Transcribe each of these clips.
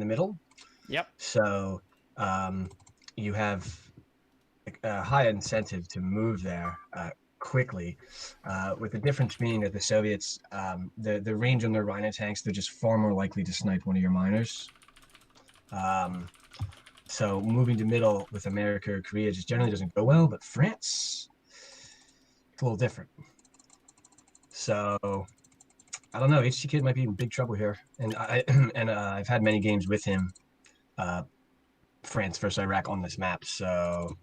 the middle. Yep. So you have a high incentive to move there quickly, with the difference being that the Soviets, the range on their Rhino tanks, they're just far more likely to snipe one of your miners. So moving to middle with America or Korea just generally doesn't go well, but France, it's a little different. So I don't know. HC Kid might be in big trouble here, and I've had many games with him, France versus Iraq on this map. So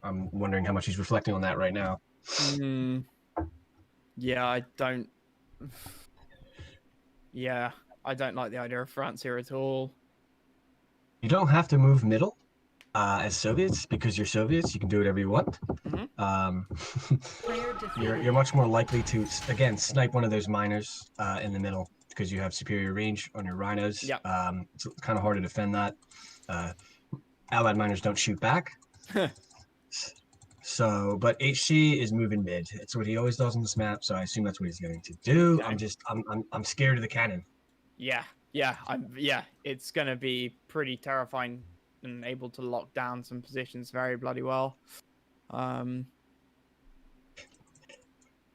I'm wondering how much he's reflecting on that right now. Yeah, I don't. Yeah, I don't like the idea of France here at all. You don't have to move middle as Soviets because you're Soviets. You can do whatever you want. You're much more likely to, again, snipe one of those miners in the middle because you have superior range on your rhinos. Yep. It's kind of hard to defend that. Allied miners don't shoot back. So, but HC is moving mid. It's what he always does on this map, so I assume that's what he's going to do. Okay. I'm scared of the cannon. Yeah, it's gonna be pretty terrifying and able to lock down some positions very bloody well.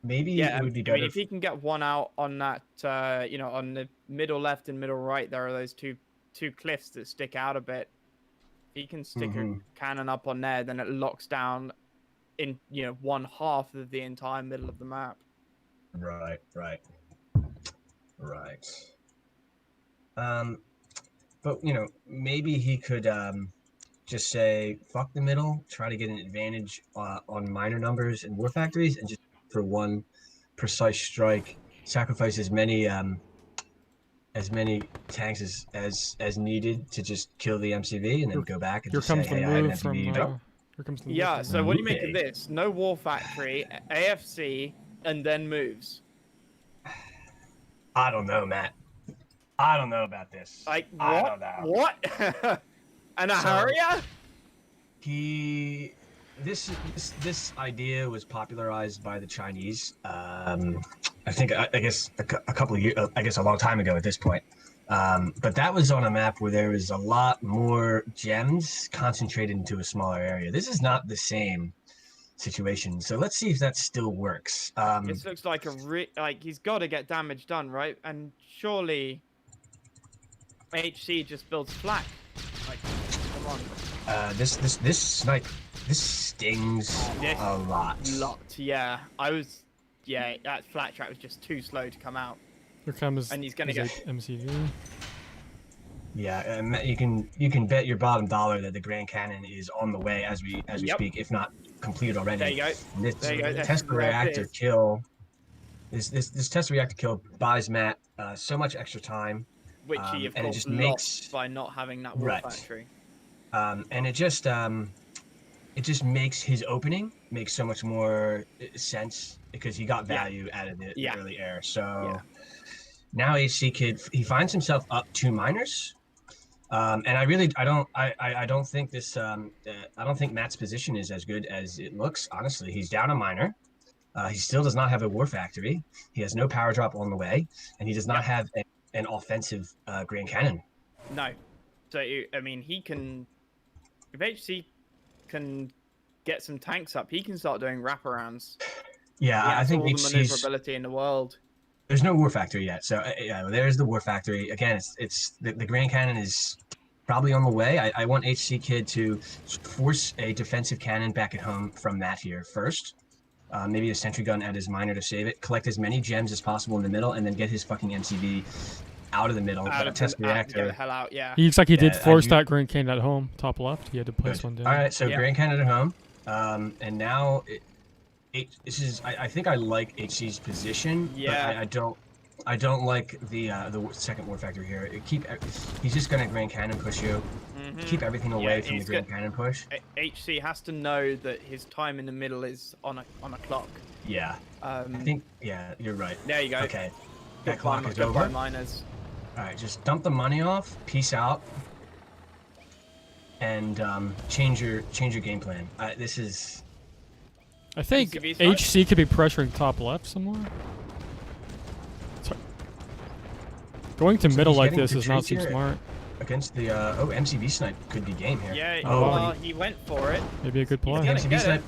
Maybe it would be better. I mean, if he can get one out on that, on the middle left and middle right, there are those two cliffs that stick out a bit. If he can stick a cannon up on there, then it locks down in one half of the entire middle of the map. Right. But maybe he could just say fuck the middle, try to get an advantage on minor numbers and war factories, and just for one precise strike, sacrifice as many tanks as needed to just kill the MCV, and then go back and just say, hey, I had an MCV. Yeah, so what do you make of this? No war factory, AFC, and then moves. I don't know, Matt. I don't know about this. Like, what? I don't know. What? And a Harrier? This idea was popularized by the Chinese. I guess a couple of years, I guess a long time ago at this point. But that was on a map where there was a lot more gems concentrated into a smaller area. This is not the same situation. So let's see if that still works. This looks like he's got to get damage done, right? And surely HC just builds flak. Like, come on. This snipe, this stings a lot. Yeah. That flat track was just too slow to come out. Here comes, and he's gonna get MCV. Yeah, and you can bet your bottom dollar that the Grand Cannon is on the way as we speak, if not completed already. There you go. There you go. Tesla reactor kill. This Tesla reactor kill buys Matt so much extra time, which he of course lost by not having that war factory. And it just makes his opening make so much more sense because he got value out of the early air. So now HC Kid, he finds himself up 2 miners. And I don't think this I don't think Matt's position is as good as it looks. Honestly, he's down a miner. He still does not have a war factory. He has no power drop on the way, and he does not have an offensive Grand Cannon. No. So I mean, he can, if HC can get some tanks up, he can start doing wraparounds. Yeah, I think all the maneuverability in the world. There's no war factory yet, so there's the war factory. Again, it's the Grand Cannon is probably on the way. I want HC Kid to force a defensive cannon back at home from Matt here first. Maybe a sentry gun at his miner to save it. Collect as many gems as possible in the middle, and then get his fucking MCV out of the middle. Test reactor. Get the hell out, yeah. He looks like he did force that Grand Cannon at home, top left. He had to place one down. All right, so Grand Cannon at home, and now I think I like HC's position. Yeah. But I don't like the second war factor here. He's just gonna Grand Cannon push you. Keep everything away from the Grand Cannon push. HC has to know that his time in the middle is on a clock. Yeah. I think you're right. There you go. Okay. That clock is over. Miners. All right, just dump the money off. Peace out. And change your game plan. This is. I think HC could be pressuring top left somewhere. Sorry. Going to middle like this does not seem smart. against the MCV snipe could be game here. Yeah, Oh, he went for it. Maybe a good The play. MCV snipe.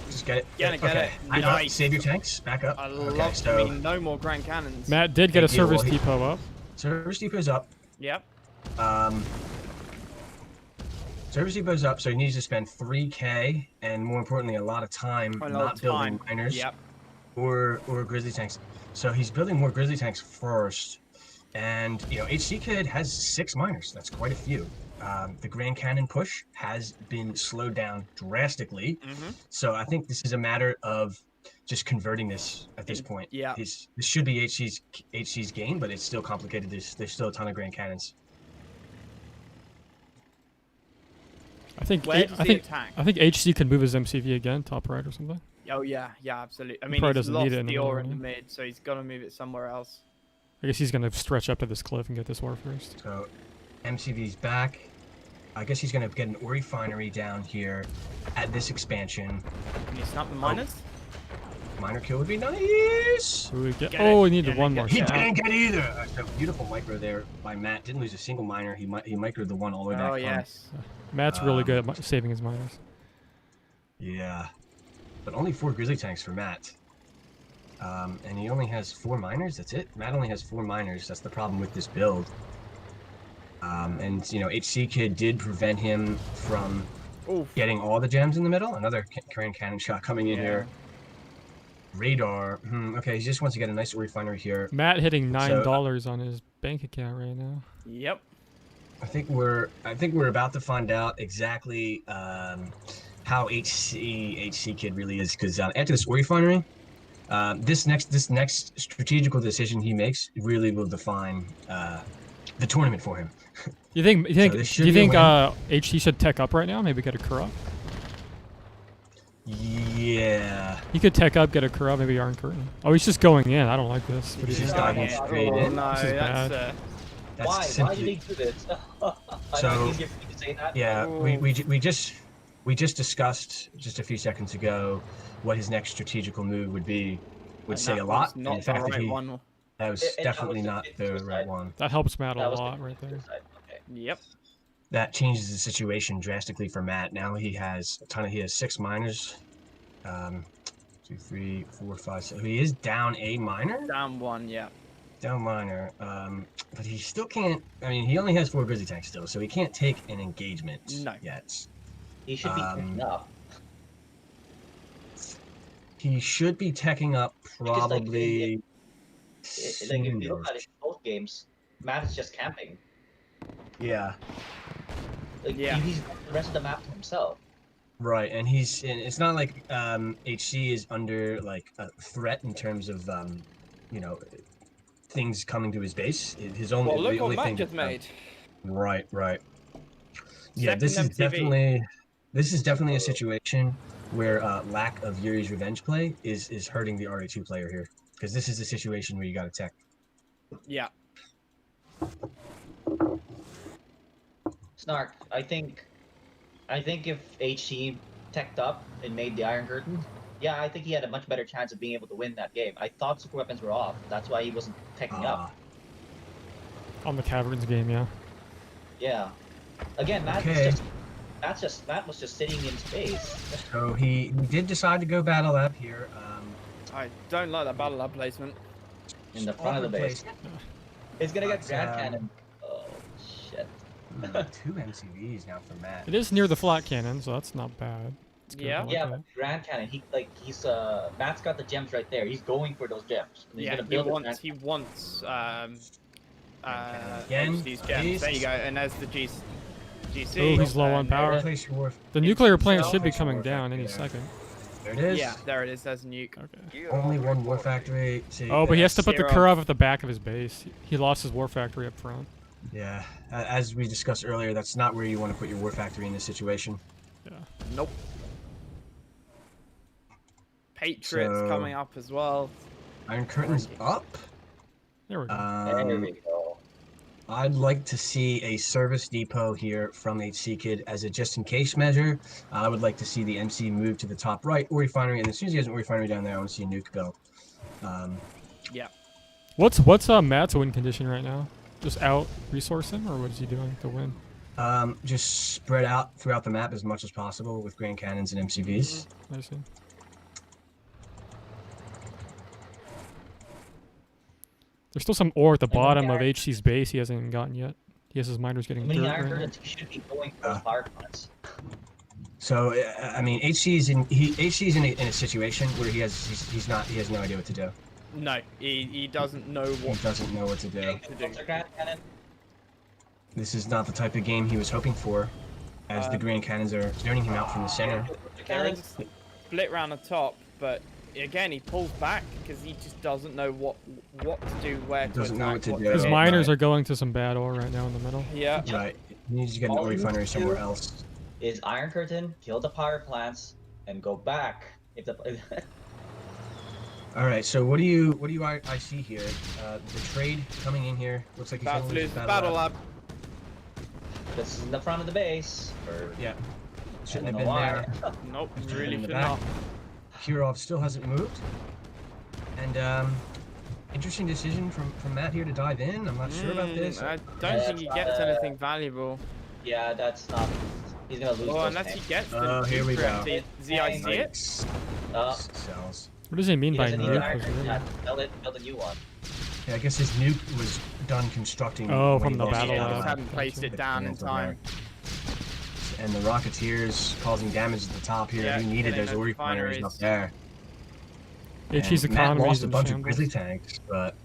Just get it. Get it. Nice. Save your tanks. Back up. I Okay, love. so I mean, no more Grand Cannons. Matt did get a service depot up. Service depot's up. Yep. Service depot's up, so he needs to spend 3K and more importantly, a lot of time not building miners or grizzly tanks. So he's building more grizzly tanks first, and you know HC Kid has 6 miners. That's quite a few. The Grand Cannon push has been slowed down drastically, so I think this is a matter of just converting this at this point. Yeah, this should be HC's game, but it's still complicated. There's still a ton of Grand Cannons. I think HC can move his MCV again, top right or something. Oh yeah, absolutely. I mean, he's lost the ore in the mid, so he's got to move it somewhere else. I guess he's gonna stretch up to this cliff and get this ore first. So, MCV's back. I guess he's gonna get an ore refinery down here at this expansion. Can you snap the miners? Miner kill would be nice. We needed one more. He didn't get either. A beautiful micro there by Matt. Didn't lose a single miner. He microed the one all the way back. Oh yes. Matt's really good at saving his miners. Yeah, but only 4 grizzly tanks for Matt. And he only has 4 miners. That's it. Matt only has 4 miners. That's the problem with this build. And you know, HC Kid did prevent him from getting all the gems in the middle. Another Grand Cannon shot coming in here. Radar. Okay, he just wants to get a nice refinery here. Matt hitting $9 on his bank account right now. Yep. I think we're about to find out exactly how HC Kid really is, because after this ore refinery, this next strategical decision he makes really will define the tournament for him. Do you think HC should tech up right now? Maybe get a Kura? Yeah. He could tech up, get a Kura, maybe Iron Curtain. Oh, he's just going in. I don't like this. But he's just diving straight in. No, this is bad. Why did he do this? So, yeah, we just discussed just a few seconds ago what his next strategical move would be. Would say a lot. Not the right one. That was definitely not the right one. That helps Matt a lot right there. Yep. That changes the situation drastically for Matt. Now he has he has 6 miners. 2, 3, 4, 5, 6. He is down a miner. Down 1, yeah. Down miner. But he still can't. I mean, he only has 4 grizzly tanks still, so he can't take an engagement yet. He should be teching up. He should be teching up probably. If you look at it in both games, Matt is just camping. Yeah. He's got the rest of the map to himself. Right, and it's not like HC is under like a threat in terms of you know, things coming to his base. His only look what Matt just made. Right. Yeah, this is definitely a situation where lack of Yuri's revenge play is hurting the RA2 player here, because this is a situation where you got to tech. Yeah. Snark, I think if HC teched up and made the Iron Curtain, yeah, I think he had a much better chance of being able to win that game. I thought super weapons were off. That's why he wasn't teching up. On the Caverns game, yeah. Yeah. Again, Matt was just sitting in space. So he did decide to go battle lab here. I don't like that battle lab placement. In the front of the base. He's gonna get Grand Cannon. Oh shit. 2 MCVs now for Matt. It is near the flat cannon, so that's not bad. Yeah. But Grand Cannon, Matt's got the gems right there. He's going for those gems. Yeah, he wants these gems. There you go, and there's the GC. Oh, he's low on power. The nuclear plant should be coming down any second. There it is. Yeah, there it is. There's a nuke. Okay. Only 1 war factory. Oh, but he has to put the Kurov at the back of his base. He lost his war factory up front. Yeah, as we discussed earlier, that's not where you want to put your war factory in this situation. Yeah. Nope. Patriots coming up as well. Iron Curtain's up. There we go. There we go. I'd like to see a service depot here from HC Kid as a just-in-case measure. I would like to see the MC move to the top right, ore refinery, and as soon as he has an ore refinery down there, I want to see a nuke built. Yeah. What's Matt's win condition right now? just out resource him, or what is he doing to win? Just spread out throughout the map as much as possible with Grand Cannons and MCVs. I see. There's still some ore at the bottom of HC's base he hasn't even gotten yet. He has his miners getting dirt right now. Should be going for those power plants. So I mean, HC's in a situation where he has no idea what to do. No, he doesn't know what. He doesn't know what to do. Cannon. This is not the type of game he was hoping for, as the Grand Cannons are zoning him out from the center. There is a split around the top, but again, he pulls back because he just doesn't know what to do, where to Doesn't know what attack. to do. His miners are going to some bad ore right now in the middle. Yeah. Right. He needs to get an ore refinery somewhere else. Is Iron Curtain, kill the power plants, and go back. If the All right. So what do I see here? The trade coming in here looks like he's going to lose the battle lab. This is in the front of the base. Or, yeah. Shouldn't have know been why. there. Nope, really in the should back. not. Kirov still hasn't moved. And interesting decision from Matt here to dive in. I'm not sure about this. I don't think he gets anything valuable. Yeah, that's not. He's gonna lose. Well, unless he gets the here we go. ZIC it. Cells. What does he mean He by doesn't need an Iron nuke? Curtain yet. Build a new one. Yeah, I guess his nuke was done constructing. Oh, when from he the lost battle the lab. other Just one. haven't placed it down in time. And the Rocketeers causing damage at the top here. Yeah, He needed getting those those ore refineries up there. HC's And Matt economy lost is a in bunch of shambles. grizzly tanks, but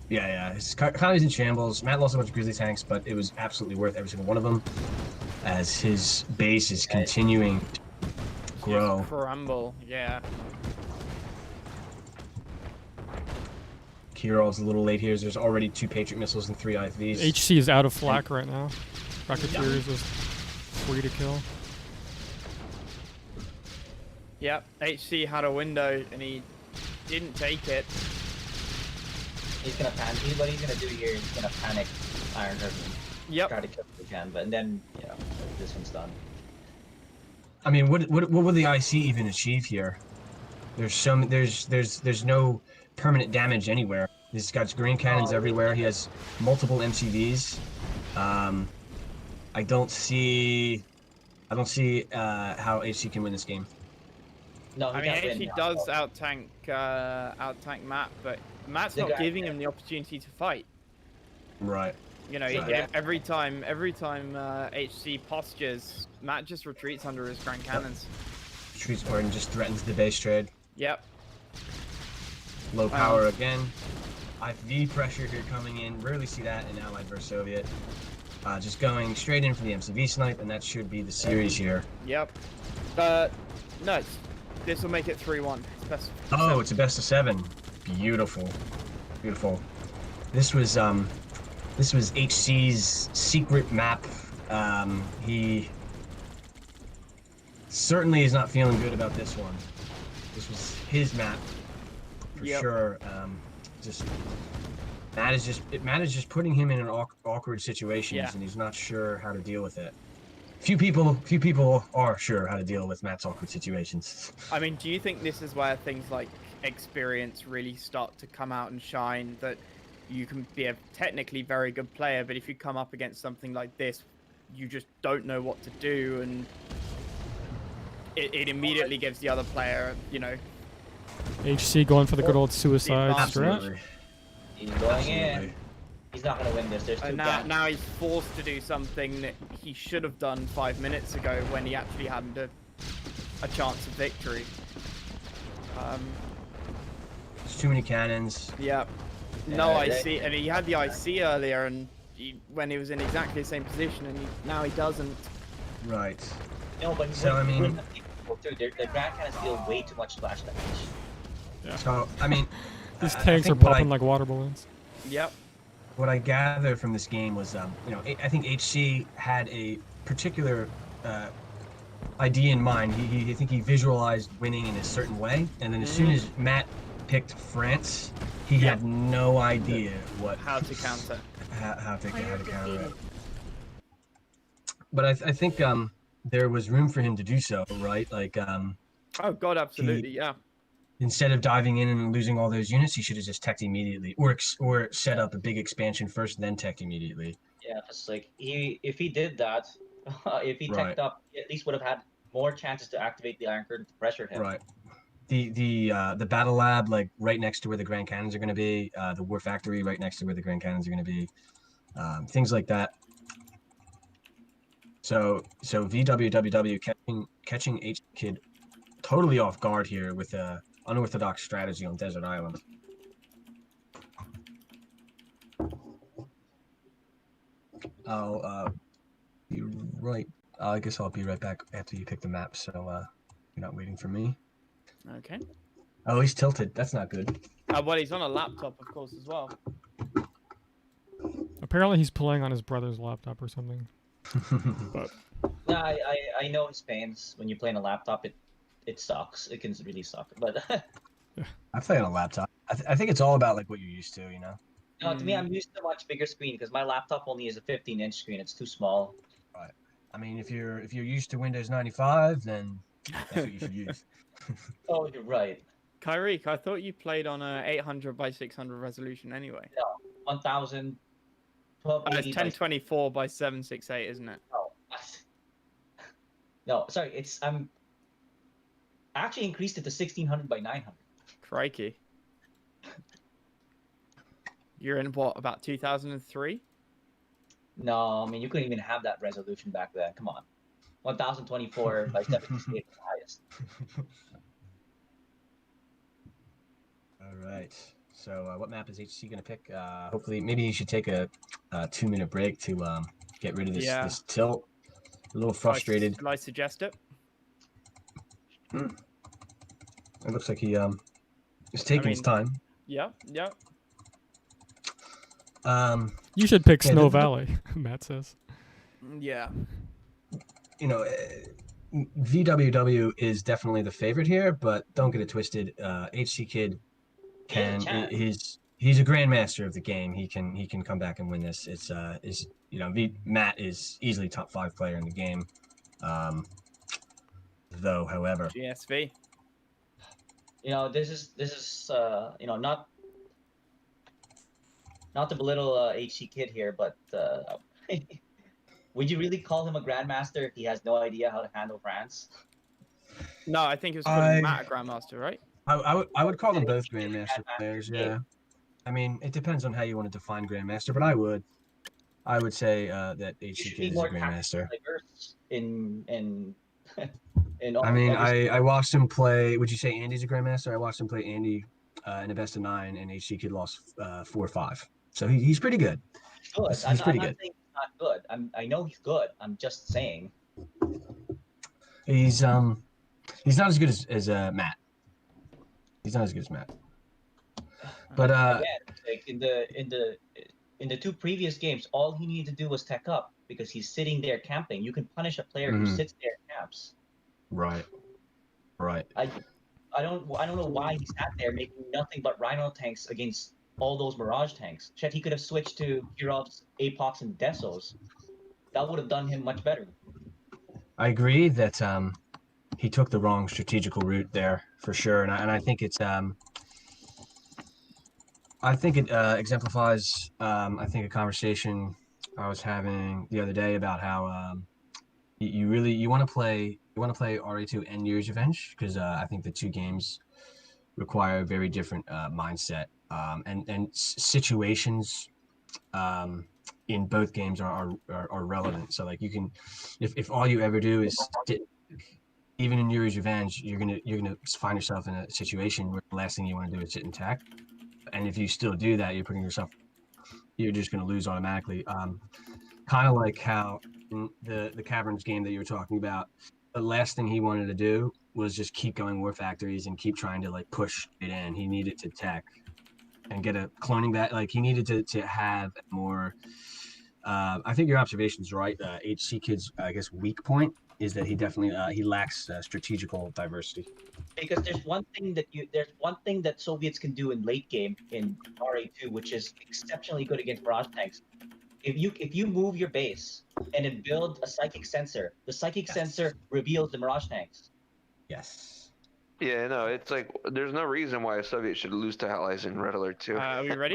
yeah, his economy's in shambles. Matt lost a bunch of grizzly tanks, but it was absolutely worth every single one of them, as his base is continuing to grow. Just crumble, yeah. Kirov's a little late here. There's already 2 Patriot missiles and 3 IFVs. HC is out of flak right now. Rocketeers is free to kill. Yep, HC had a window and he didn't take it. He's gonna panic. What he's gonna do here is he's gonna panic Iron Curtain. Yep. Try to kill if he can, but then yeah, this one's done. I mean, what will the IC even achieve here? There's no permanent damage anywhere. He's got green cannons everywhere. He has multiple MCVs. I don't see how HC can win this game. No, I mean, HC does out-tank Matt, but Matt's not giving him the opportunity to fight. Right. You know, every time HC postures, Matt just retreats under his Grand Cannons. Retreats or and just threatens the base trade. Yep. Low power again. IFV pressure here coming in. Rarely see that in Allied versus Soviet. Just going straight in for the MCV snipe, and that should be the series here. Yep. No, this will make it 3-1. Oh, it's a best of 7. Beautiful, beautiful. This was HC's secret map. He certainly is not feeling good about this one. This was his map for sure. Matt is just putting him in an awkward situations, and he's not sure how to deal with it. Few people are sure how to deal with Matt's awkward situations. I mean, do you think this is where things like experience really start to come out and shine? That you can be a technically very good player, but if you come up against something like this, you just don't know what to do, and it immediately gives the other player, you know. HC going for the good old suicide strat. He's going in. He's not going to win this. There's two now he's forced to do something that he should have done 5 minutes ago when he actually had a chance of victory. There's too many cannons. Yep. No IC, and he had the IC earlier, and when he was in exactly the same position, and now he doesn't. Right. No, but so I mean, the Grand Cannons deal way too much splash damage. Yeah. So I mean, these tanks are popping like water balloons. Yep. What I gather from this game was, you know, I think HC had a particular idea in mind. I think he visualized winning in a certain way, and then as soon as Matt picked France, he had no idea how to counter. How to counter it. But I think there was room for him to do so, right? Like oh God, absolutely, yeah. instead of diving in and losing all those units, he should have just teched immediately, or set up a big expansion first, then teched immediately. Yeah, it's like if he did that, if he Right. teched up, he at least would have had more chances to activate the Iron Curtain to pressure him. Right. The battle lab, like right next to where the Grand Cannons are going to be, the War Factory right next to where the Grand Cannons are going to be, things like that. So Vwww catching HC Kid totally off guard here with a unorthodox strategy on Desert Island. I'll be right. I guess I'll be right back after you pick the map. So you're not waiting for me. Okay. Oh, he's tilted. That's not good. Well, he's on a laptop, of course, as well. Apparently, he's playing on his brother's laptop or something. But yeah, I know his pains. When you play on a laptop, it sucks. It can really suck. But I play on a laptop. I think it's all about like what you're used to, you know. no, to me, I'm used to a much bigger screen because my laptop only is a 15-inch screen. It's too small. Right. I mean, if you're used to Windows 95, then that's what you should use. Oh, you're right. Kyrique, I thought you played on a 800 by 600 resolution anyway. No, 1000. It's 1024 by 768, isn't it? No, no, sorry. It's I actually increased it to 1600 by 900. Crikey. You're in what, about 2003? No, I mean you couldn't even have that resolution back then. Come on, 1024 by 768 is the highest. All right. So what map is HC going to pick? Hopefully, maybe you should take a 2-minute break to get rid of this tilt. A little frustrated. Shall I suggest it? It looks like he is taking his time. Yeah, yeah. You should pick Snow Valley, Matt says. Yeah. You know, Vwww is definitely the favorite here, but don't get it twisted. HC Kid he's a grandmaster of the game. He can come back and win this. It's Matt is easily top 5 player in the game. Though, however, GSV. You know, this is you know, not to belittle HC Kid here, but would you really call him a grandmaster if he has no idea how to handle France? No, I think it was calling Matt a grandmaster, right? I would call them both grandmaster players. Yeah, I mean it depends on how you want to define grandmaster, but I would say that HC Kid is a grandmaster. In I mean, I watched him play. Would you say Andy's a grandmaster? I watched him play Andy in a best of 9, and HC Kid lost 4-5. So he's pretty good. Good. He's pretty good. I'm not saying he's not good. I know he's good. I'm just saying. He's not as good as Matt. He's not as good as Matt. But again, like in the 2 previous games, all he needed to do was tech up because he's sitting there camping. You can punish a player who sits there and camps. Right. I don't know why he sat there making nothing but Rhino tanks against all those Mirage tanks. Shit, he could have switched to Kirov's Apox and Desos. That would have done him much better. I agree that he took the wrong strategical route there for sure, and I think it's exemplifies I think a conversation I was having the other day about how you want to play RA2 and Year's Revenge because I think the 2 games require a very different mindset and situations in both games are relevant. So like you can, if all you ever do is sit, even in Yuri's Revenge, you're gonna find yourself in a situation where the last thing you want to do is sit and tack. And if you still do that, you're just gonna lose automatically. Kind of like how in the Caverns game that you were talking about, the last thing he wanted to do was just keep going War Factories and keep trying to like push it in. He needed to tech and get a cloning back. Like he needed to have more. I think your observation is right. HC Kid's, I guess, weak point is that he definitely he lacks strategical diversity. Because there's one thing that Soviets can do in late game in RA2, which is exceptionally good against barrage tanks. If you move your base and then build a psychic sensor, the psychic sensor reveals the barrage tanks. Yes. Yeah, no, it's like there's no reason why a Soviet should lose to allies in Red Alert 2. Are we ready?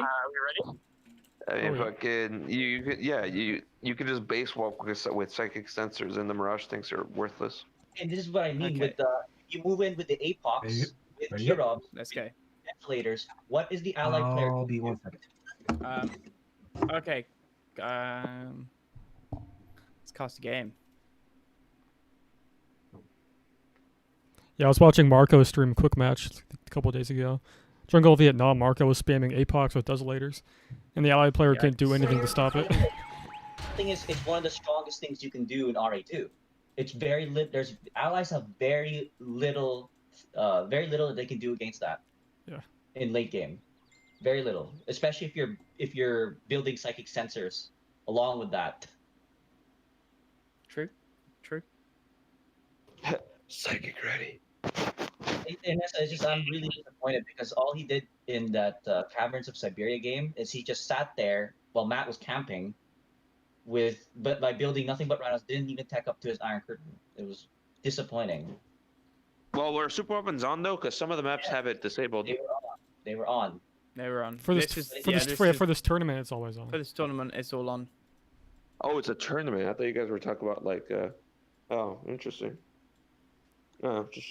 I mean, yeah. fucking, you could, yeah, you could just base walk with psychic sensors, and the Mirage tanks are worthless. And this is what I mean Okay. with the you move in with the Apox with Kirovs, Let's go. ventilators. What is the allied player? I'll be 1 second. Okay. Let's cast a game. Yeah, I was watching Marco stream Quick Match a couple of days ago. Jungle Vietnam, Marco was spamming Apox with Desilators, and the allied player couldn't do anything to stop it. The thing is, it's one of the strongest things you can do in RA2. It's very there's allies have very little that they can do against that. Yeah. In late game, very little, especially if you're building psychic sensors along with that. True. Psychic ready. And I'm really disappointed because all he did in that Caverns of Siberia game is he just sat there while Matt was camping, but by building nothing but rhinos, didn't even tech up to his Iron Curtain. It was disappointing. Well, were super weapons on though? Because some of the maps have it disabled. They were on. For this tournament, it's always on. For this tournament, it's all on. Oh, it's a tournament. I thought you guys were talking about like. Oh, interesting. Just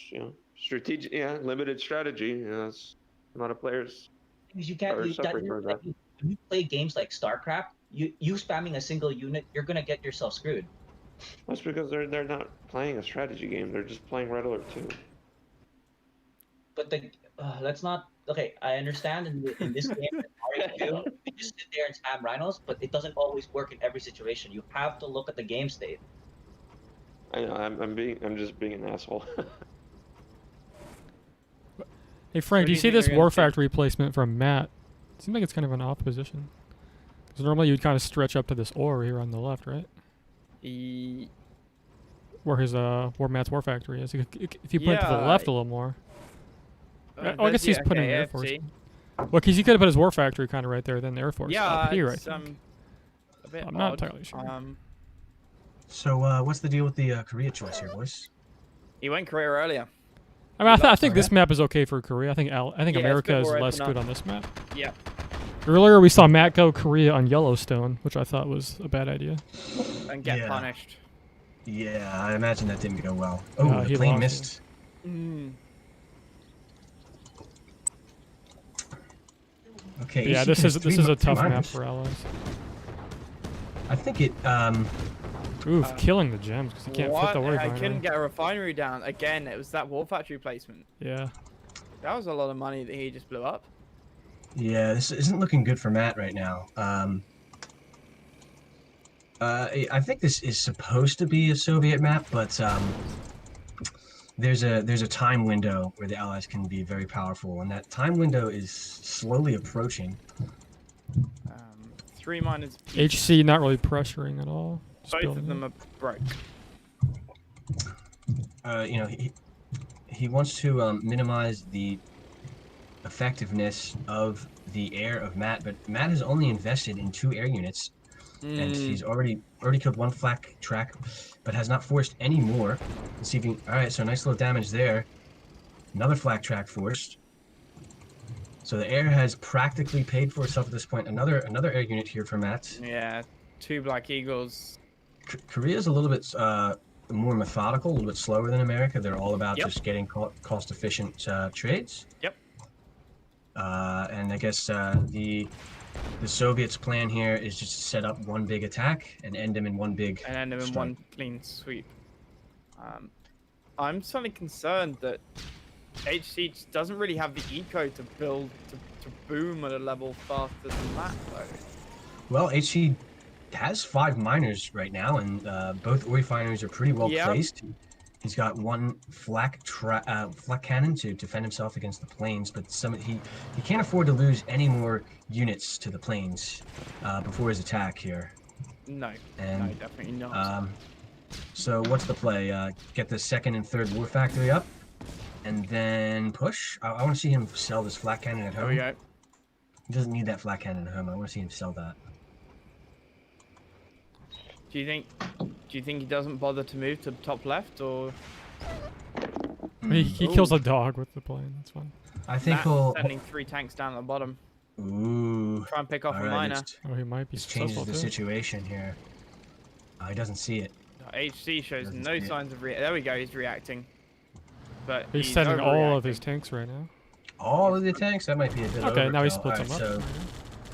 strategic. Yeah, limited strategy. It's a lot of players. Because you can't. When you play games like StarCraft, you spamming a single unit, you're gonna get yourself screwed. That's because they're not playing a strategy game. They're just playing Red Alert 2. But let's not. Okay, I understand in this game, you just sit there and spam rhinos, but it doesn't always work in every situation. You have to look at the game state. I know. I'm just being an asshole. Hey Frank, do you see this War Factory placement from Matt? It seems like it's kind of an off position. Because normally you'd kind of stretch up to this ore here on the left, right? Where Matt's War Factory is. If you put it to the left a little more. I guess he's putting Air Force. Well, because he could have put his War Factory kind of right there, then the Air Force up here, I think. A bit I'm not entirely sure. So, what's the deal with the Korea choice here, boys? He went Korea earlier. I mean, I think this map is okay for Korea. I think America is less good on this map. Yeah. Earlier we saw Matt go Korea on Yellowstone, which I thought was a bad idea. And get punished. Yeah, I imagine that didn't go well. Oh, the plane missed. Okay. But yeah, this is a tough map for allies. I think it. Oof, killing the gems because you can't fit the I couldn't get a refinery down. Again, it was that War Factory placement. Yeah. That was a lot of money that he just blew up. Yeah, this isn't looking good for Matt right now. I think this is supposed to be a Soviet map, but there's a time window where the Allies can be very powerful, and that time window is slowly approaching. 3 miners. HC not really pressuring at all. Both of them are broke. He wants to minimize the effectiveness of the air of Matt, but Matt has only invested in 2 air units, and he's already killed 1 flak track, but has not forced any more. Let's see if he, all right, so nice little damage there. Another flak track forced. So the air has practically paid for itself at this point. Another air unit here for Matt. Yeah, 2 Black Eagles. Korea's a little bit more methodical, a little bit slower than America. They're all about just getting cost-efficient trades. Yep. And I guess the Soviets' plan here is just to set up 1 big attack and end them in 1 big. And end them in 1 clean sweep. I'm slightly concerned that HC doesn't really have the eco to build to boom at a level faster than that, though. Well, HC has 5 miners right now, and both ore refineries are pretty well placed. He's got 1 flak cannon to defend himself against the planes, but he can't afford to lose any more units to the planes before his attack here. No, and, no, definitely not. So what's the play? Get the 2nd and 3rd war factory up, and then push. I want to see him sell this flak cannon at home. There we go. He doesn't need that flak cannon at home. I want to see him sell that. Do you think he doesn't bother to move to the top left, or? He kills a dog with the plane. That's fun. I think we'll sending 3 tanks down at the bottom. Ooh. Try and pick off a miner. Oh, he might be changes the situation here. Oh, he doesn't see it. HC shows no signs of there we go. He's reacting. But he's sending all of his tanks right now. All of the tanks? That might be a bit okay, overkill. now he splits them up. So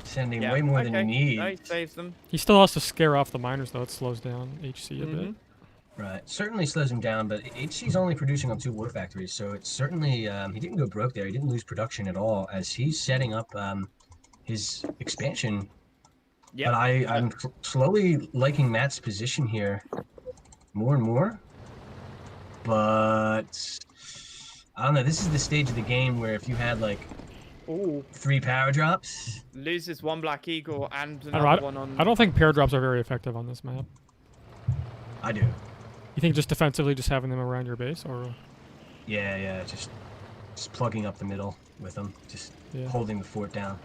sending way more than he needs. No, he saves them. He still has to scare off the miners, though. It slows down HC a bit. Right. Certainly slows him down, but HC's only producing on 2 war factories, so it's certainly, he didn't go broke there. He didn't lose production at all as he's setting up his expansion. But I'm slowly liking Matt's position here more and more. But I don't know. This is the stage of the game where if you had like 3 power drops, loses 1 Black Eagle and another one on. I don't think power drops are very effective on this map. I do. You think just defensively, just having them around your base, or? Yeah, just plugging up the middle with them, just holding the fort down.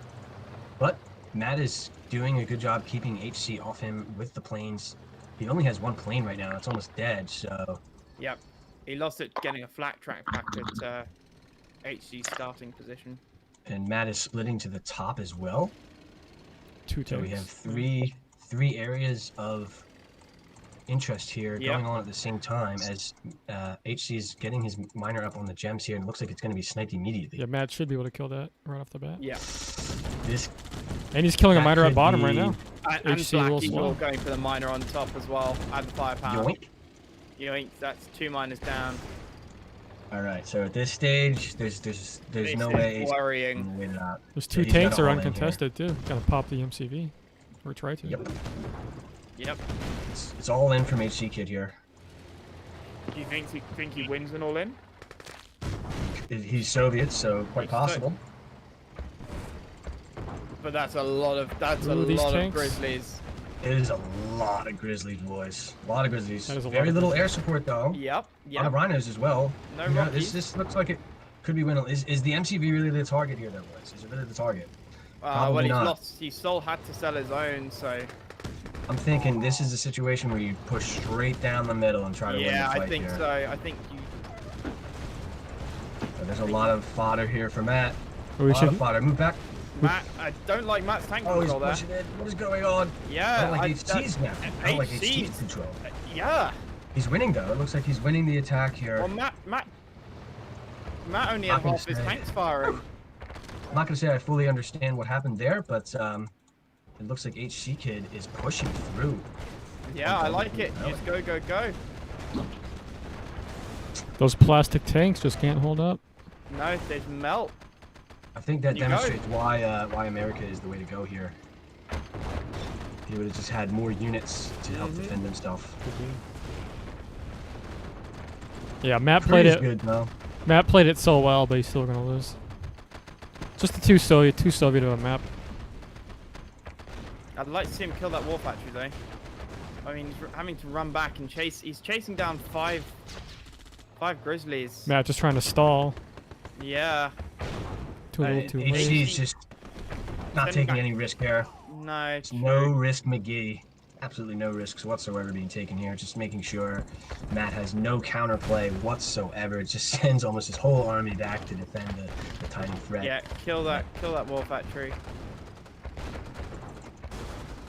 But Matt is doing a good job keeping HC off him with the planes. He only has 1 plane right now. It's almost dead, so. Yep. He lost it getting a flat track back at HC's starting position. And Matt is splitting to the top as well. 2 tanks. So we have three areas of interest here going on at the same time as HC is getting his miner up on the gems here, and it looks like it's going to be sniped immediately. Yeah, Matt should be able to kill that right off the bat. Yeah. And he's killing a miner at bottom right now. And Black Eagle going for the miner on top as well. Add the firepower. Yoink. Yoink. That's 2 miners down. All right. So at this stage, there's no way. Worrying. Wait it out. Those 2 tanks are uncontested too. Gotta pop the MCV, or try to. Yep. It's all in from HC Kid here. Do you think he wins an all in? He's Soviet, so quite possible. But that's a lot of Grizzlies. It is a lot of Grizzlies, boys. A lot of Grizzlies. Very little air support though. Yep. A lot of Rhinos as well. No Rockies. This looks like it could be winnable. Is the MCV really the target here, though, boys? Is it really the target? Well, he's lost. He still had to sell his own, so. I'm thinking this is a situation where you push straight down the middle and try to win the fight. Yeah, I think here. so. I think you. So there's a lot of fodder here for Matt. A lot of fodder. Move back. Matt, I don't like Matt's tank control there. Oh, he's pushing it. What is going on? Yeah, I don't like HC's now. I don't like HC's control. Yeah. He's winning though. It looks like he's winning the attack here. Well, Matt only had half his tanks firing. I'm not gonna say I fully understand what happened there, but it looks like HC Kid is pushing through. Yeah, I like it. Just go. Those plastic tanks just can't hold up. No, they melt. I think that demonstrates why America is the way to go here. He would have just had more units to help defend himself. Yeah, Matt played it. Good, though. Matt played it so well, but he's still gonna lose. Just the two Soviet of a map. I'd like to see him kill that war factory though. I mean, he's having to run back and chase. He's chasing down five Grizzlies. Matt just trying to stall. Yeah. Too late. HC's just not taking any risk here. No. It's no risk, McGee. Absolutely no risks whatsoever being taken here. Just making sure Matt has no counterplay whatsoever. It just sends almost his whole army back to defend the tiny threat. Yeah, kill that war factory.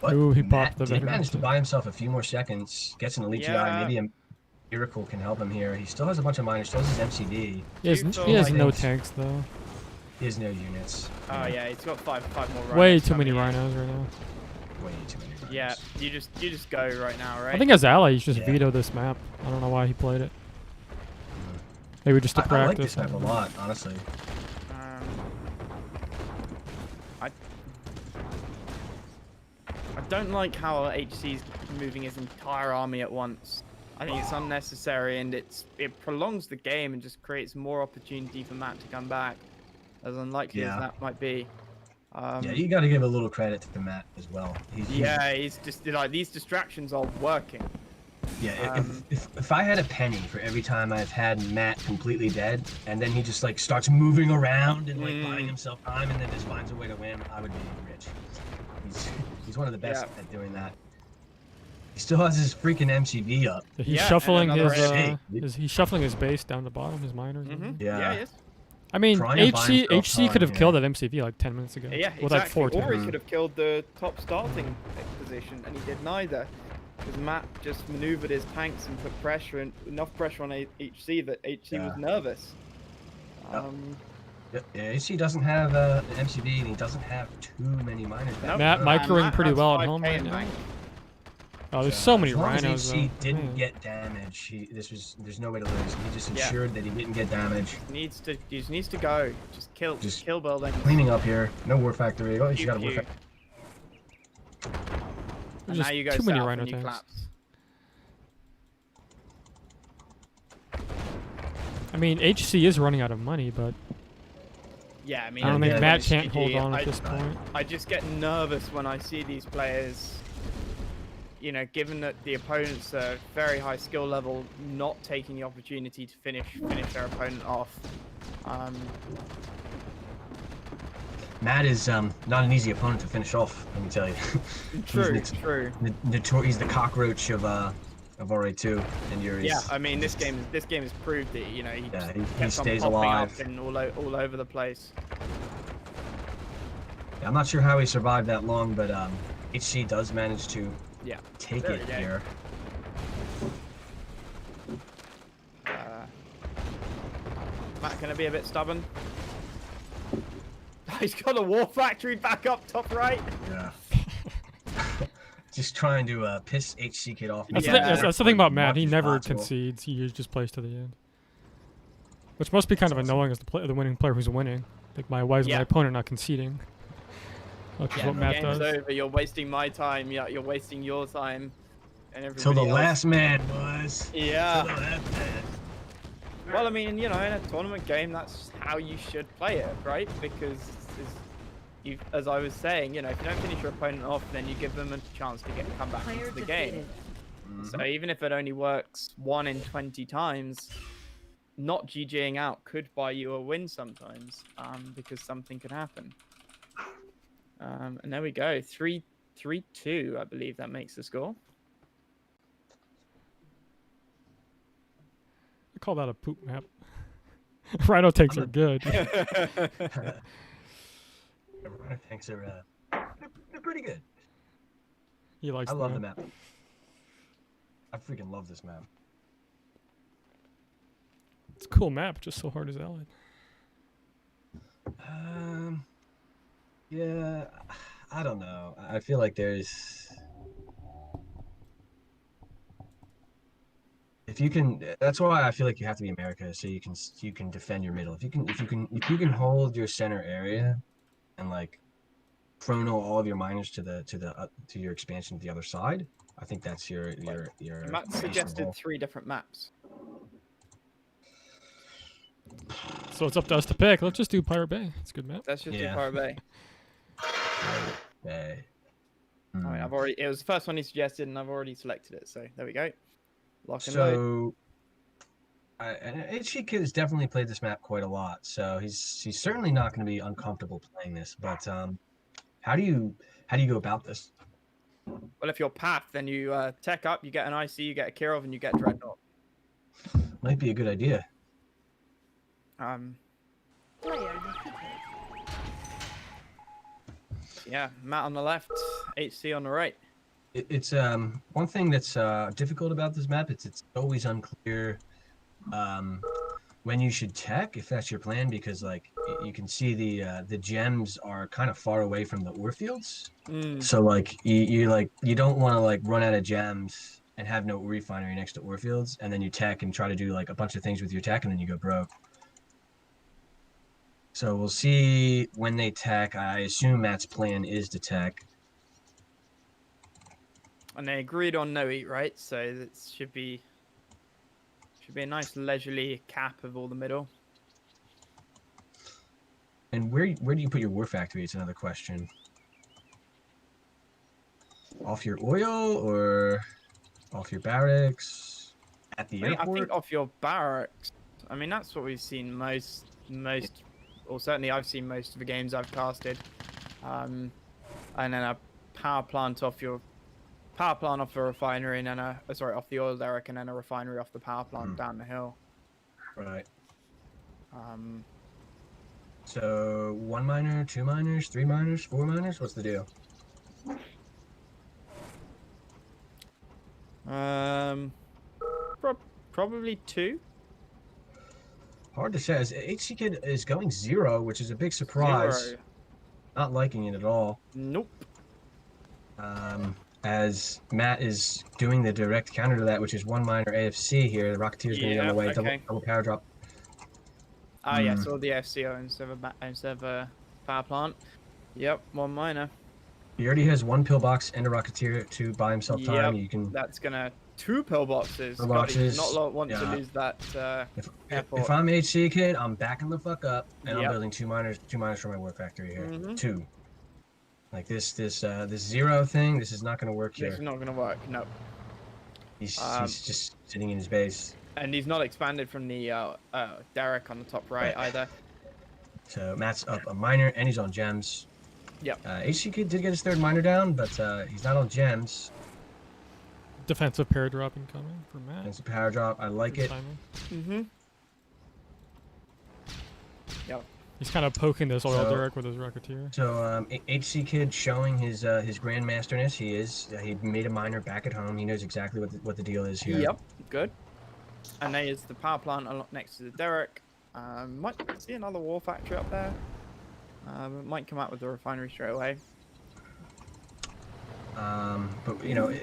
But ooh, he Matt popped the did manage to buy himself a few more seconds. Gets an elite GI. Maybe a miracle can help him here. He still has a bunch of miners. Still has his MCV. He has no tanks though. He has no units. Oh yeah, he's got five more rhinos. Way too many rhinos right now. Way too many rhinos. Yeah, you just go right now, right? I think as ally, he's just veto this map. I don't know why he played it. Maybe just to practice. I like this map a lot, honestly. I don't like how HC's moving his entire army at once. I think it's unnecessary and it prolongs the game and just creates more opportunity for Matt to come back, as unlikely as that might be. Yeah, you got to give a little credit to Matt as well. He's just like, these distractions are working. Yeah, if I had a penny for every time I've had Matt completely dead, and then he just like starts moving around and like buying himself time, and then just finds a way to win, I would be rich. He's one of the best at doing that. He still has his freaking MCV up. He's shuffling he's shuffling his base down the bottom, his miners. Yeah, he is. I mean, HC could have killed that MCV like 10 minutes ago. Yeah, with like 4 or he could have killed the top starting position, and he did neither. Because Matt just maneuvered his tanks and put pressure and enough pressure on HC that HC was nervous. Yeah, HC doesn't have an MCV, and he doesn't have too many miners. Nope. Matt microing pretty well at home right now. Oh, there's so many rhinos. HC didn't get damage. There's no way to lose. He just ensured that he didn't get damage. He just needs to go. Just kill buildings. Cleaning up here. No war factory. Oh, you got a war factory. And now you go too many south rhino and you tanks. collapse. I mean, HC is running out of money, but yeah, I mean, I don't think Matt can't hold on at this point. I just get nervous when I see these players. You know, given that the opponents are very high skill level, not taking the opportunity to finish their opponent off. Matt is not an easy opponent to finish off. Let me tell you. True. He's the cockroach of RA2 and Yuri's. Yeah, I mean this game has proved it. You know, he stays alive and all over the place. Yeah, I'm not sure how he survived that long, but HC does manage to take it here. Matt gonna be a bit stubborn. He's got a war factory back up top right. Yeah. Just trying to piss HC Kid off. That's the thing about Matt. He never concedes. He just plays to the end. Which must be kind of annoying as the winning player who's winning. Like, why is my opponent not conceding? Which is what Matt does. Over. You're wasting my time. Yeah, you're wasting your time. And Till the last man was. Yeah. Well, I mean, you know, in a tournament game, that's how you should play it, right? Because, as I was saying, you know, if you don't finish your opponent off, then you give them a chance to come back into the game. So even if it only works 1 in 20 times, not GGing out could buy you a win sometimes, because something could happen. And there we go, 3-2, I believe that makes the score. I call that a poop map. Rhino tanks are good. Rhino tanks are they're pretty good. He likes. I love the map. I freaking love this map. It's a cool map, just so hard as Allied. Yeah, I don't know. I feel like there's. If you can, that's why I feel like you have to be America, so you can defend your middle. If you can hold your center area, and like chrono all of your miners to your expansion to the other side, I think that's your. Matt suggested 3 different maps. So it's up to us to pick. Let's just do Pirate Bay. It's a good map. Let's just do Pirate Bay. Pirate Bay. I mean, it was the first one he suggested, and I've already selected it. So there we go. Lock and load. HC Kid has definitely played this map quite a lot, so he's certainly not going to be uncomfortable playing this. But how do you go about this? Well, if you're Path, then you tech up, you get an IC, you get a Kirov, and you get Dreadnought. Might be a good idea. Yeah, Matt on the left, HC on the right. It's one thing that's difficult about this map. It's always unclear when you should tech, if that's your plan, because like you can see the gems are kind of far away from the ore fields. So like you don't want to like run out of gems and have no refinery next to ore fields, and then you tech and try to do like a bunch of things with your tech, and then you go broke. So we'll see when they tech. I assume Matt's plan is to tech. And they agreed on no eat, right? So it should be a nice leisurely cap of all the middle. And where do you put your war factory? It's another question. Off your oil or off your barracks at the airport? I think off your barracks. I mean, that's what we've seen most, or certainly I've seen most of the games I've casted. And then a power plant off your power plant off the refinery and then off the oil derrick and then a refinery off the power plant down the hill. Right. Um. So 1 miner, 2 miners, 3 miners, 4 miners. What's the deal? Probably 2. Hard to say. HC Kid is going 0, which is a big surprise. 0. Not liking it at all. Nope. As Matt is doing the direct counter to that, which is 1 miner AFC here. The Rocketeer is going to be on the way. Okay. Double power drop. Yeah, so the FCO instead of a power plant. Yep, 1 miner. He already has 1 pillbox and a Rocketeer to buy himself time. You can. That's gonna 2 pillboxes. Pillboxes. Not want to lose that. If I'm HC Kid, I'm backing the fuck up, and I'm building 2 miners for my war factory here. 2. Like this 0 thing. This is not gonna work here. This is not gonna work. No. He's just sitting in his base. And he's not expanded from the derrick on the top right either. So Matt's up a miner, and he's on gems. Yep. HC Kid did get his 3rd miner down, but he's not on gems. Defensive pair drop incoming for Matt. It's a power drop. I like it. Yep. He's kind of poking this oil derrick with his Rocketeer. So HC Kid showing his grandmasterness. He made a miner back at home. He knows exactly what the deal is here. Yep. Good. And there's the power plant next to the derrick. Might see another war factory up there. Might come out with the refinery straight away. But you know,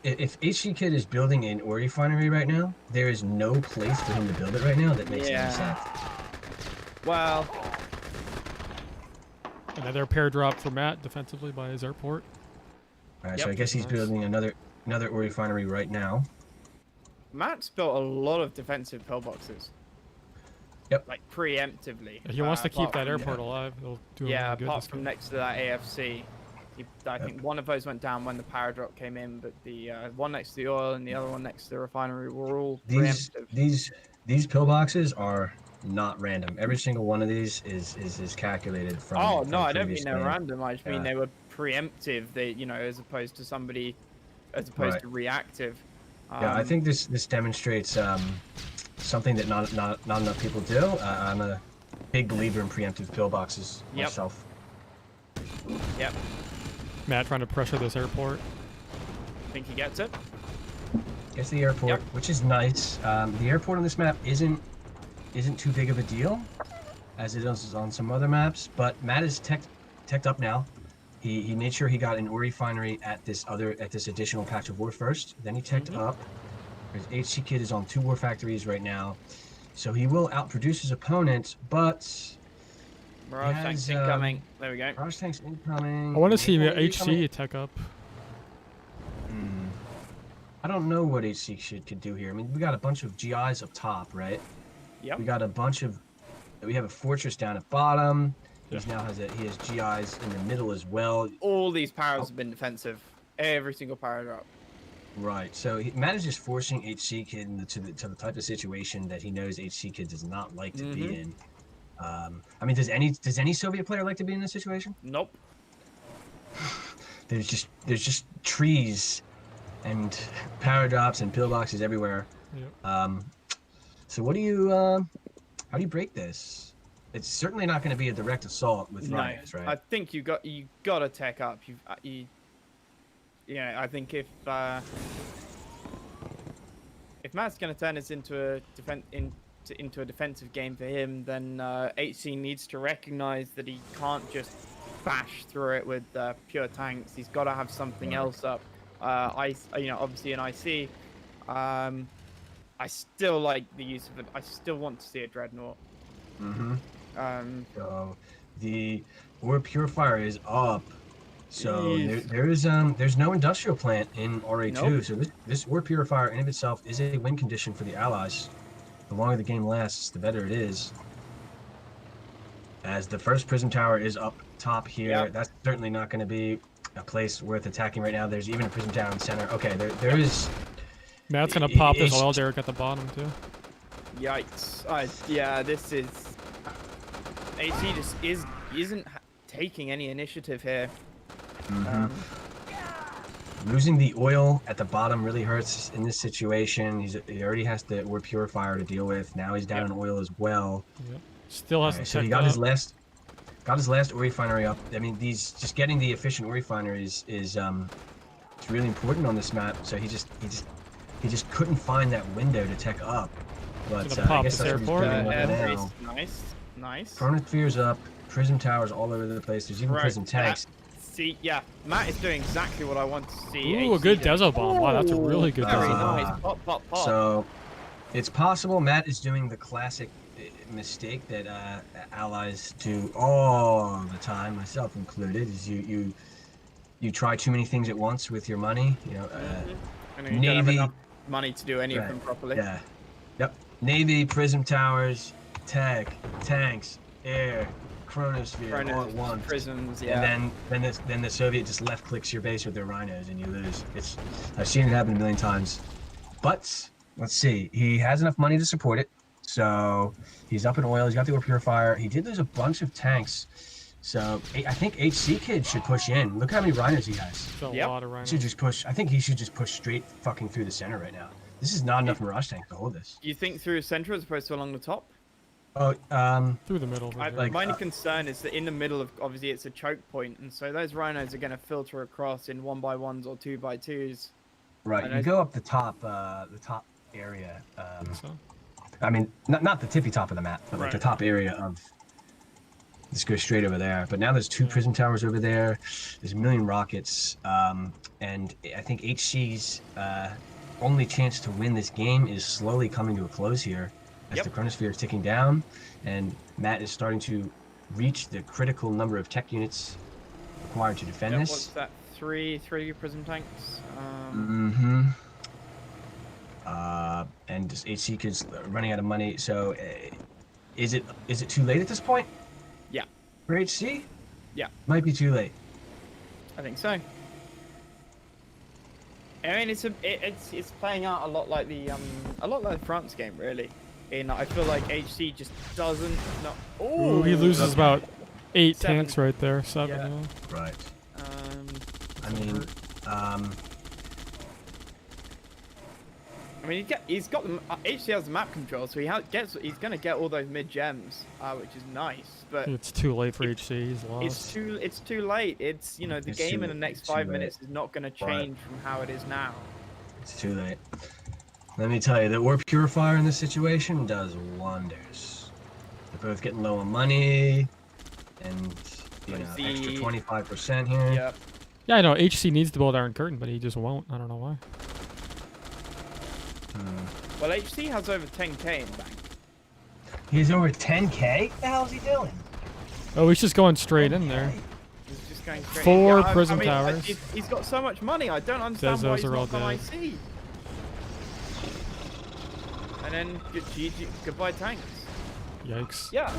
if HC Kid is building an ore refinery right now, there is no place for him to build it right now that makes any sense. Well, another pair drop for Matt defensively by his airport. All right, so I guess he's building another ore refinery right now. Matt's built a lot of defensive pillboxes. Yep. Like preemptively. He wants to keep that airport alive. He'll do really good apart from next to that AFC. I think one of those went down when the power drop came in, but the one next to the oil and the other one next to the refinery were all preemptive. These pillboxes are not random. Every single one of these is calculated from. Oh no, I don't mean they're random. I just mean they were preemptive. They, as opposed to reactive. Yeah, I think this demonstrates something that not enough people do. I'm a big believer in preemptive pillboxes myself. Yep. Matt trying to pressure this airport. Think he gets it? Gets the airport, which is nice. The airport on this map isn't too big of a deal, as it is on some other maps. But Matt is teched up now. He made sure he got an ore refinery at this additional patch of war first. Then he teched up. His HC Kid is on 2 war factories right now, so he will outproduce his opponent. But Mirage tanks incoming. There we go. Mirage tanks incoming. I want to see HC tech up. I don't know what HC could do here. I mean, we got a bunch of GIs up top, right? Yep. We have a fortress down at bottom. He has GIs in the middle as well. All these powers have been defensive. Every single power drop. Right. So Matt is just forcing HC Kid into the type of situation that he knows HC Kid does not like to be in. I mean, does any Soviet player like to be in this situation? Nope. There's just trees and power drops and pillboxes everywhere. Yep. So how do you break this? It's certainly not going to be a direct assault with riots, right? I think you got to tech up. I think if Matt's going to turn this into a defensive game for him, then HC needs to recognize that he can't just bash through it with pure tanks. He's got to have something else up. Obviously an IC. I still like the use of it. I still want to see a dreadnought. So the ore purifier is up. So there's no industrial plant in RA2. Nope. So this ore purifier in of itself is a win condition for the Allies. The longer the game lasts, the better it is. As the first prism tower is up top here, that's certainly not going to be a place worth attacking right now. There's even a prism tower in the center. Okay, there is. Matt's gonna pop this oil derrick at the bottom too. Yikes! This is. HC just isn't taking any initiative here. Losing the oil at the bottom really hurts in this situation. He already has the ore purifier to deal with. Now he's down in oil as well. Yep. Still hasn't. So he got his last ore refinery up. I mean, just getting the efficient ore refinery is it's really important on this map. So he just couldn't find that window to tech up. But I guess that's what he's building up now. Nice. Chronosphere's up. Prism towers all over the place. There's even prism tanks. See, yeah, Matt is doing exactly what I want to see. Ooh, a good Deso bomb. Wow, that's a really good Very Deso bomb. nice. Pop, pop, pop. So it's possible Matt is doing the classic mistake that allies do all the time, myself included, is you try too many things at once with your money. You know, and you don't have enough money to do any of them properly. Yeah. Yep. Navy, prism towers, tech, tanks, air, chronosphere all at once. Prisms, yeah. And then the Soviet just left clicks your base with their rhinos and you lose. I've seen it happen a million times. But let's see. He has enough money to support it. So he's up in oil. He's got the ore purifier. He did lose a bunch of tanks. So I think HC Kid should push in. Look how many rhinos he has. A lot of rhinos. Should just push. I think he should just push straight fucking through the center right now. This is not enough Mirage tanks to hold this. You think through the center as opposed to along the top? Oh, through the middle. My only concern is that in the middle of, obviously it's a choke point, and so those rhinos are going to filter across in 1x1s or 2x2s. Right, you go up the top area. I mean, not the tippy top of the map, but like the top area of. Just go straight over there. But now there's 2 prism towers over there. There's a million rockets, and I think HC's only chance to win this game is slowly coming to a close here. As the chronosphere is ticking down, and Matt is starting to reach the critical number of tech units required to defend this. What's that? Three prism tanks. And just HC is running out of money. So, is it too late at this point? Yeah. For HC? Yeah. Might be too late. I think so. I mean, it's playing out a lot like the France game, really. And I feel like HC just doesn't know. Oh, he loses about 8 tanks right there. 7. Yeah. Right. I mean, he's got the HC has the map control, so he's gonna get all those mid gems, which is nice. But it's too late for HC. He's lost. It's too late. It's the game in the next 5 minutes is not gonna change from how it is now. It's too late. Let me tell you, the ore purifier in this situation does wonders. They're both getting low on money, and extra 25% here. Yep. Yeah, I know HC needs to build Iron Curtain, but he just won't. I don't know why. Well, HC has over 10k in the bank. He's over 10k? What the hell is he doing? Oh, he's just going straight in there. He's just going straight 4 prism towers. He's got so much money. I don't understand why he's not on IC. And then goodbye tanks. Yikes. Yeah,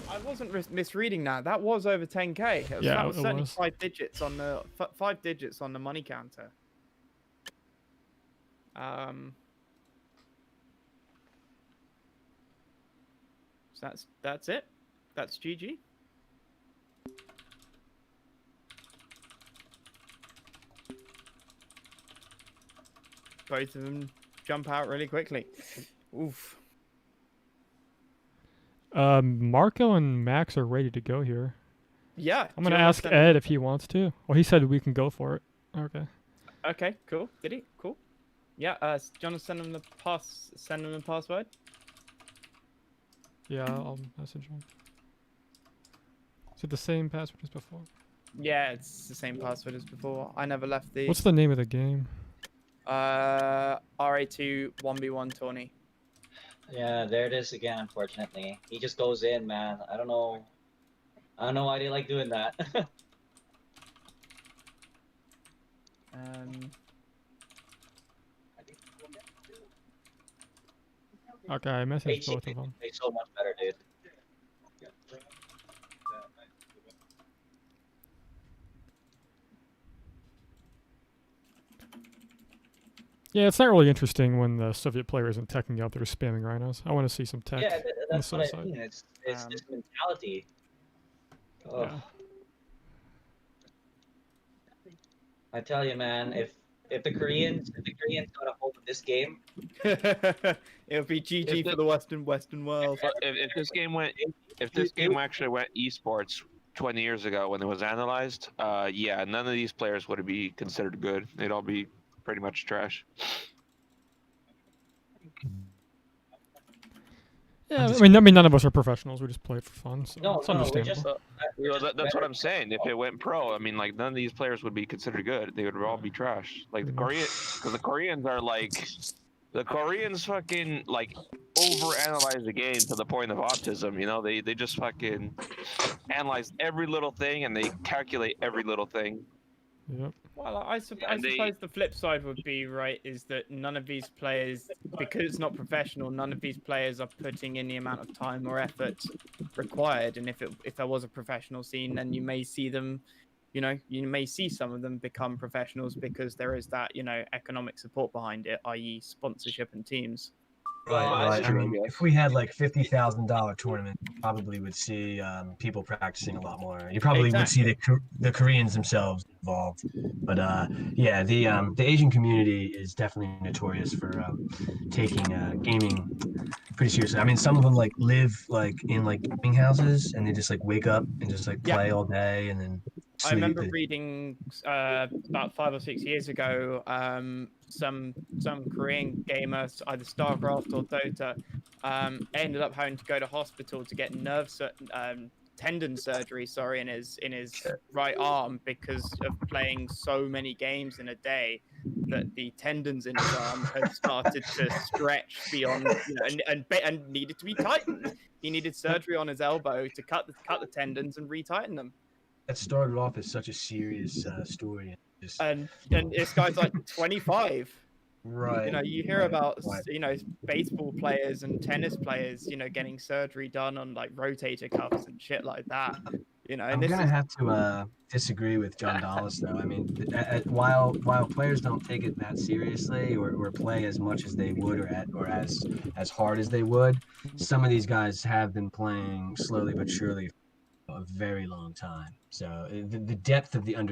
I wasn't misreading that. That was over 10k. That was certainly 5 digits on the 5 digits on the money counter. So that's it. That's GG. Both of them jump out really quickly. Oof. Marco and Max are ready to go here. Yeah. I'm gonna ask Ed if he wants to. Well, he said we can go for it. Okay. Okay. Cool. Did he? Cool. Yeah. Do you want to send him the password? Yeah, I'll message him. Is it the same password as before? Yeah, it's the same password as before. I never left the. What's the name of the game? RA2 1v1 tourney. Yeah, there it is again. Unfortunately, he just goes in, man. I don't know why they like doing that. Okay, I messaged both of them. It's so much better, dude. Yeah, it's not really interesting when the Soviet player isn't teching up; they're spamming rhinos. I want to see some tech. Yeah, that's what I mean. It's this mentality. Oh. I tell you, man, if the Koreans got a hold of this game, it'll be GG for the Western world. If this game actually went esports 20 years ago when it was analyzed, yeah, none of these players would be considered good. They'd all be pretty much trash. Yeah, I mean, none of us are professionals. We just play it for fun, so it's understandable. That's what I'm saying. If it went pro, I mean, like none of these players would be considered good. They would all be trash. Like the Koreans are like, the Koreans fucking like overanalyze the game to the point of autism. You know, they just fucking analyze every little thing and they calculate every little thing. Yep. Well, I suppose the flip side would be, right, is that none of these players, because it's not professional, none of these players are putting in the amount of time or effort required. And if there was a professional scene, then you may see them, you may see some of them become professionals because there is that, economic support behind it, i.e. sponsorship and teams. Right. I mean, if we had like $50,000 tournament, you probably would see people practicing a lot more. You probably would see the Koreans themselves involved. But yeah, the Asian community is definitely notorious for taking gaming pretty seriously. I mean, some of them like live like in like gaming houses, and they just like wake up and just like play all day and then sleep. I remember reading about 5 or 6 years ago, some Korean gamers, either StarCraft or Dota, ended up having to go to hospital to get tendon surgery, in his right arm because of playing so many games in a day that the tendons in his arm had started to stretch beyond, and needed to be tightened. He needed surgery on his elbow to cut the tendons and retighten them. That started off as such a serious story. And this guy's like 25. Right. You hear about, baseball players and tennis players, getting surgery done on like rotator cuffs and shit like that. I'm gonna have to disagree with John Dallas though. I mean, while players don't take it that seriously or play as much as they would or as hard as they would, some of these guys have been playing slowly but surely for a very long time. So the depth of the understanding